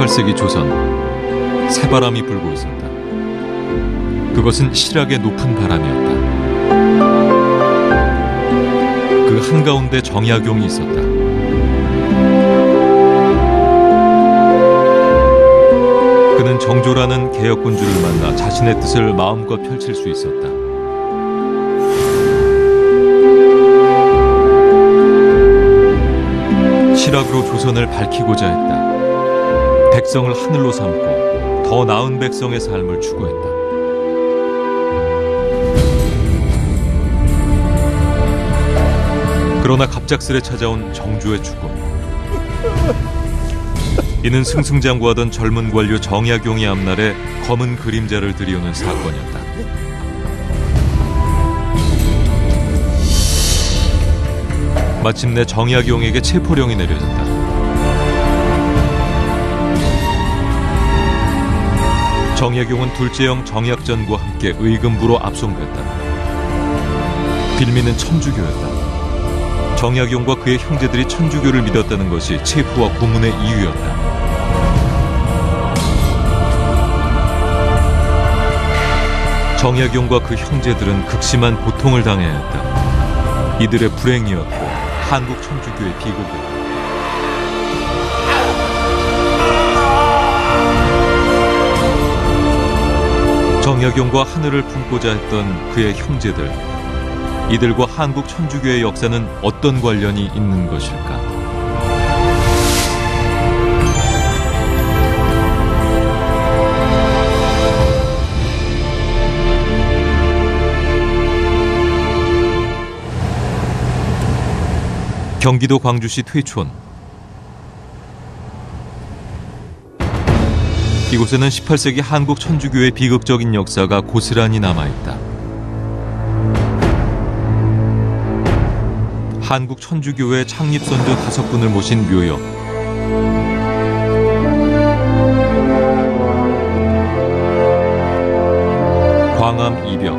18세기 조선, 새바람이 불고 있었다. 그것은 실하게 높은 바람이었다. 그 한가운데 정약용이 있었다. 그는 정조라는 개혁군주를 만나 자신의 뜻을 마음껏 펼칠 수 있었다. 실학으로 조선을 밝히고자 했다. 백성을 하늘로 삼고 더 나은 백성의 삶을 추구했다. 그러나 갑작스레 찾아온 정조의 죽음. 이는 승승장구하던 젊은 관료 정약용의 앞날에 검은 그림자를 들이우는 사건이었다. 마침내 정약용에게 체포령이 내려졌다. 정약용은 둘째 형 정약전과 함께 의금부로 압송됐다. 빌미는 천주교였다. 정약용과 그의 형제들이 천주교를 믿었다는 것이 체포와 고문의 이유였다. 정약용과 그 형제들은 극심한 고통을 당해야 했다. 이들의 불행이었고 한국 천주교의 비극이었다. 정약용과 하늘을 품고자 했던 그의 형제들, 이들과 한국 천주교의 역사는 어떤 관련이 있는 것일까? 경기도 광주시 퇴촌. 이곳에는 18세기 한국 천주교의 비극적인 역사가 고스란히 남아있다. 한국 천주교회 창립선조 5분을 모신 묘역. 광암 이벽.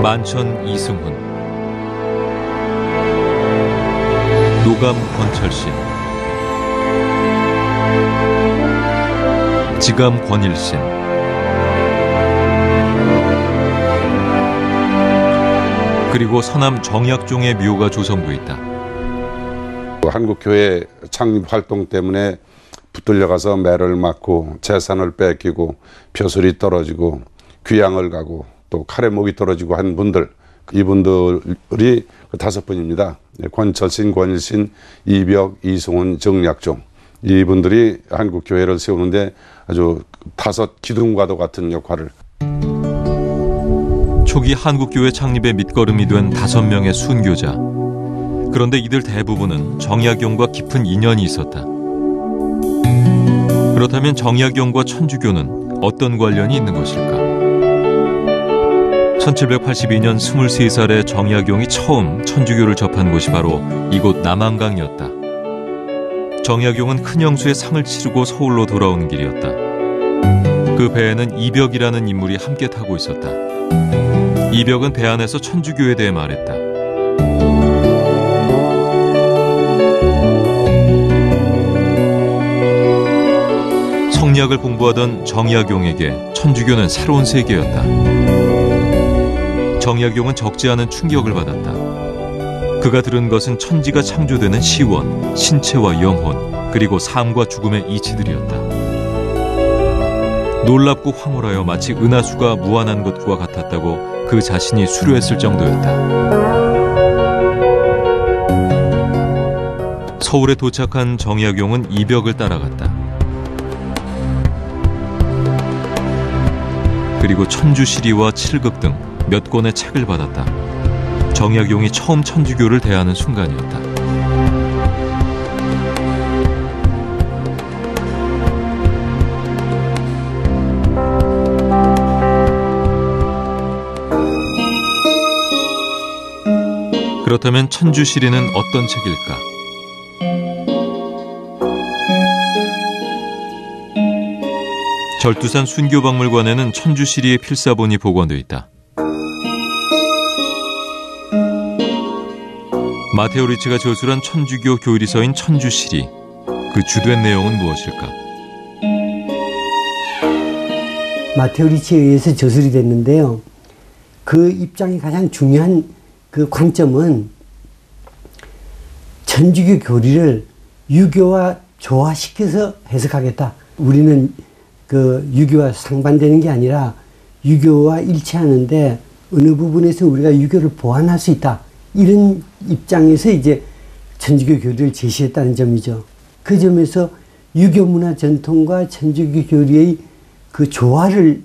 만천 이승훈. 노감 권철신, 지감 권일신, 그리고 서남 정약종의 묘가 조성돼 있다. 한국교회 창립 활동 때문에 붙들려가서 매를 맞고 재산을 뺏기고 벼슬이 떨어지고 귀양을 가고 또 칼에 목이 떨어지고 한 분들, 이분들이 5분입니다. 권철신, 권일신, 이벽, 이승훈, 정약종, 이분들이 한국교회를 세우는데 아주 5 기둥과도 같은 역할을. 초기 한국교회 창립의 밑거름이 된 5명의 순교자. 그런데 이들 대부분은 정약용과 깊은 인연이 있었다. 그렇다면 정약용과 천주교는 어떤 관련이 있는 것일까? 1782년 23살의 정약용이 처음 천주교를 접한 곳이 바로 이곳 남한강이었다. 정약용은 큰형수의 상을 치르고 서울로 돌아오는 길이었다. 그 배에는 이벽이라는 인물이 함께 타고 있었다. 이벽은 배 안에서 천주교에 대해 말했다. 성리학을 공부하던 정약용에게 천주교는 새로운 세계였다. 정약용은 적지 않은 충격을 받았다. 그가 들은 것은 천지가 창조되는 시원, 신체와 영혼, 그리고 삶과 죽음의 이치들이었다. 놀랍고 황홀하여 마치 은하수가 무한한 것과 같았다고 그 자신이 수료했을 정도였다. 서울에 도착한 정약용은 이벽을 따라갔다. 그리고 천주시리와 칠극 등 몇 권의 책을 받았다. 정약용이 처음 천주교를 대하는 순간이었다. 그렇다면 천주시리는 어떤 책일까? 절두산 순교박물관에는 천주시리의 필사본이 보관되어 있다. 마테오 리치가 저술한 천주교 교리서인 천주시리, 그 주된 내용은 무엇일까? 마테오 리치에 의해서 저술이 됐는데요. 그 입장이 가장 중요한 그 관점은 천주교 교리를 유교와 조화시켜서 해석하겠다. 우리는 그 유교와 상반되는 게 아니라 유교와 일치하는데 어느 부분에서 우리가 유교를 보완할 수 있다. 이런 입장에서 이제 천주교 교리를 제시했다는 점이죠. 그 점에서 유교 문화 전통과 천주교 교리의 그 조화를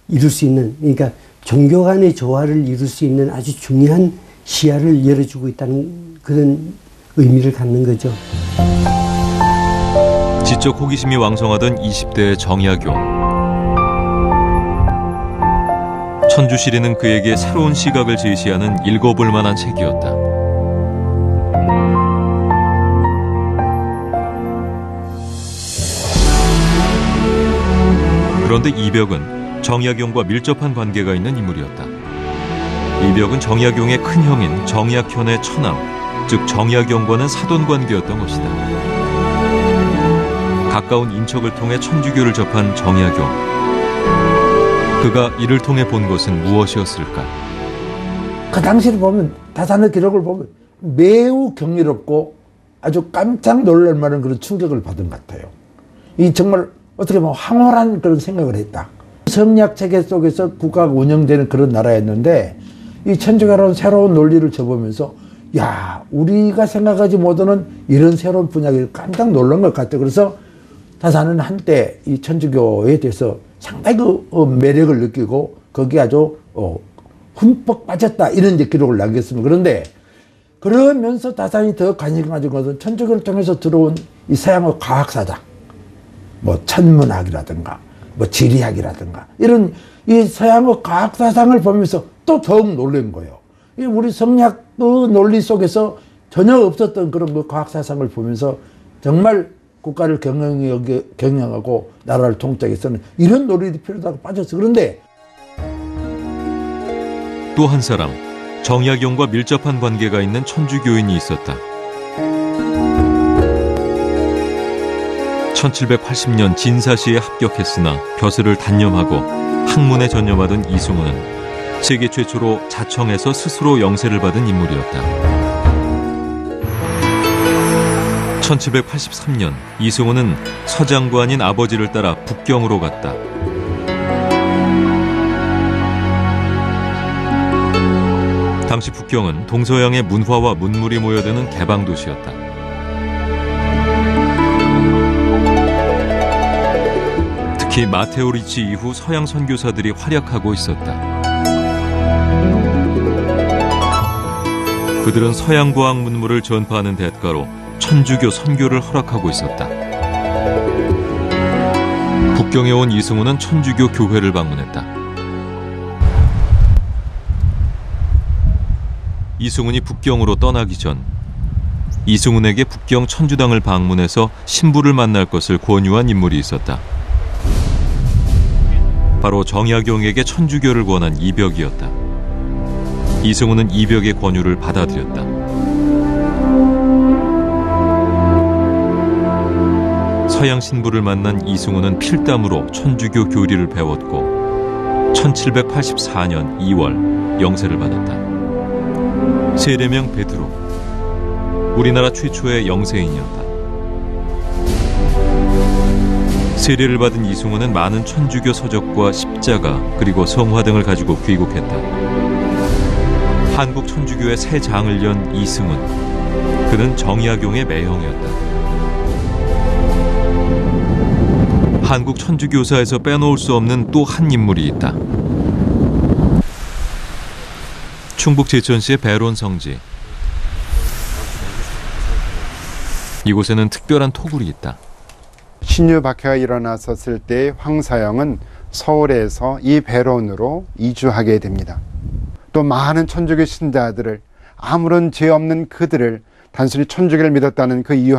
이룰 수 있는, 그러니까 종교 간의 조화를 이룰 수 있는 아주 중요한 시야를 열어주고 있다는 그런 의미를 갖는 거죠. 지적 호기심이 왕성하던 20대의 정약용. 천주시리는 그에게 새로운 시각을 제시하는 읽어볼 만한 책이었다. 그런데 이벽은 정약용과 밀접한 관계가 있는 인물이었다. 이벽은 정약용의 큰형인 정약현의 처남, 즉 정약용과는 사돈관계였던 것이다. 가까운 인척을 통해 천주교를 접한 정약용. 그가 이를 통해 본 것은 무엇이었을까? 그 당시를 보면, 다산의 기록을 보면 매우 경이롭고 아주 깜짝 놀랄 만한 그런 충격을 받은 것 같아요. 이 정말 어떻게 보면 황홀한 그런 생각을 했다. 성약 체계 속에서 국가가 운영되는 그런 나라였는데 이 천주교라는 새로운 논리를 접으면서 야, 우리가 생각하지 못하는 이런 새로운 분야에 깜짝 놀란 것 같아요. 그래서 다산은 한때 이 천주교에 대해서 상당히 그 매력을 느끼고 거기에 아주 흠뻑 빠졌다 이런 이제 기록을 남겼습니다. 그런데 그러면서 다산이 더 관심 가진 것은 천주교를 통해서 들어온 이 서양의 과학사상, 뭐 천문학이라든가 뭐 지리학이라든가 이런 이 서양의 과학사상을 보면서 또 더욱 놀란 거예요. 이 우리 성약 그 논리 속에서 전혀 없었던 그런 그 과학사상을 보면서 정말 국가를 경영하고 나라를 통치하기위해서는 이런 논리도 필요하다고 빠졌어. 그런데 또 한 사람, 정약용과 밀접한 관계가 있는 천주교인이 있었다. 1780년 진사시에 합격했으나 벼슬을 단념하고 학문에 전념하던 이승우는 세계 최초로 자청해서 스스로 영세를 받은 인물이었다. 1783년 이승우는 서장관인 아버지를 따라 북경으로 갔다. 당시 북경은 동서양의 문화와 문물이 모여드는 개방도시였다. 특히 마테오 리치 이후 서양 선교사들이 활약하고 있었다. 그들은 서양 과학 문물을 전파하는 대가로 천주교 선교를 허락하고 있었다. 북경에 온 이승우는 천주교 교회를 방문했다. 이승훈이 북경으로 떠나기 전 이승훈에게 북경 천주당을 방문해서 신부를 만날 것을 권유한 인물이 있었다. 바로 정약용에게 천주교를 권한 이벽이었다. 이승훈은 이벽의 권유를 받아들였다. 서양 신부를 만난 이승훈은 필담으로 천주교 교리를 배웠고 1784년 2월 영세를 받았다. 세례명 베드로, 우리나라 최초의 영세인이었다. 세례를 받은 이승훈은 많은 천주교 서적과 십자가 그리고 성화 등을 가지고 귀국했다. 한국 천주교의 새 장을 연 이승훈, 그는 정약용의 매형이었다. 한국 천주교사에서 빼놓을 수 없는 또 한 인물이 있다. 충북 제천시의 배론 성지. 이곳에는 특별한 토굴이 있다. 신유 박해가 일어났었을 때 황사영은 서울에서 이 배론으로 이주하게 됩니다. 또 많은 천주교 신자들을, 아무런 죄 없는 그들을 단순히 천주교를 믿었다는 그 이유